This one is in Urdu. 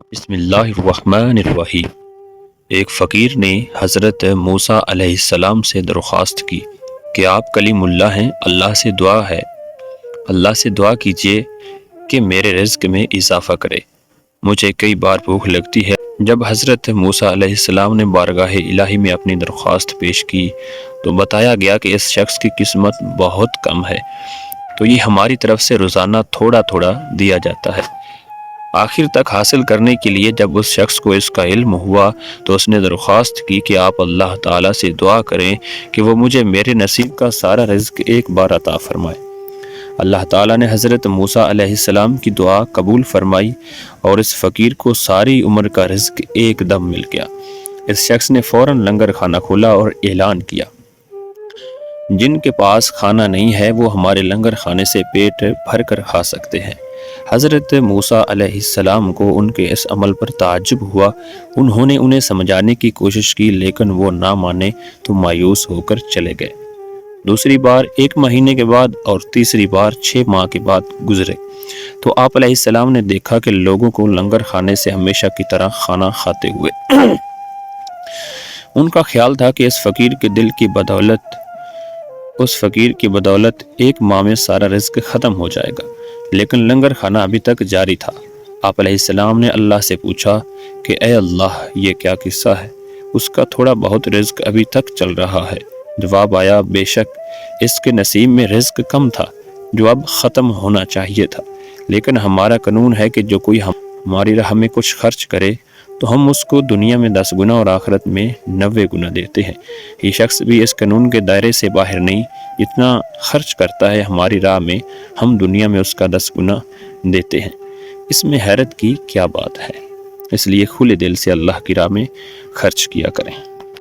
بسم اللہ الرحمن الرحیم۔ ایک فقیر نے حضرت موسیٰ علیہ السلام سے درخواست کی کہ آپ کلیم اللہ ہیں، اللہ سے دعا کیجئے کہ میرے رزق میں اضافہ کرے، مجھے کئی بار بھوک لگتی ہے۔ جب حضرت موسیٰ علیہ السلام نے بارگاہ الہی میں اپنی درخواست پیش کی تو بتایا گیا کہ اس شخص کی قسمت بہت کم ہے، تو یہ ہماری طرف سے روزانہ تھوڑا تھوڑا دیا جاتا ہے۔ آخر تک حاصل کرنے کے لیے جب اس شخص کو اس کا علم ہوا تو اس نے درخواست کی کہ آپ اللہ تعالیٰ سے دعا کریں کہ وہ مجھے میرے نصیب کا سارا رزق ایک بار عطا فرمائے۔ اللہ تعالیٰ نے حضرت موسیٰ علیہ السلام کی دعا قبول فرمائی اور اس فقیر کو ساری عمر کا رزق ایک دم مل گیا۔ اس شخص نے فوراً لنگر خانہ کھولا اور اعلان کیا، جن کے پاس کھانا نہیں ہے وہ ہمارے لنگر خانے سے پیٹ بھر کر کھا سکتے ہیں۔ حضرت موسیٰ علیہ السلام کو ان کے اس عمل پر تعجب ہوا۔ انہوں نے انہیں سمجھانے کی کوشش کی لیکن وہ نہ مانے تو مایوس ہو کر چلے گئے۔ دوسری بار 1 مہینے کے بعد اور تیسری بار 6 ماہ کے بعد گزرے تو آپ علیہ السلام نے دیکھا کہ لوگوں کو لنگر خانے سے ہمیشہ کی طرح کھانا کھاتے ہوئے۔ ان کا خیال تھا کہ اس فقیر کی بدولت 1 ماہ میں سارا رزق ختم ہو جائے گا، لیکن لنگر خانہ ابھی تک جاری تھا۔ آپ علیہ السلام نے اللہ سے پوچھا کہ اے اللہ، یہ کیا قصہ ہے؟ اس کا تھوڑا بہت رزق ابھی تک چل رہا ہے۔ جواب آیا، بے شک اس کے نصیب میں رزق کم تھا جو اب ختم ہونا چاہیے تھا، لیکن ہمارا قانون ہے کہ جو کوئی ہماری راہ میں کچھ خرچ کرے تو ہم اس کو دنیا میں 10 گنا اور آخرت میں 90 گنا دیتے ہیں۔ یہ شخص بھی اس قانون کے دائرے سے باہر نہیں، جتنا خرچ کرتا ہے ہماری راہ میں ہم دنیا میں اس کا 10 گنا دیتے ہیں۔ اس میں حیرت کی کیا بات ہے؟ اس لیے کھلے دل سے اللہ کی راہ میں خرچ کیا کریں۔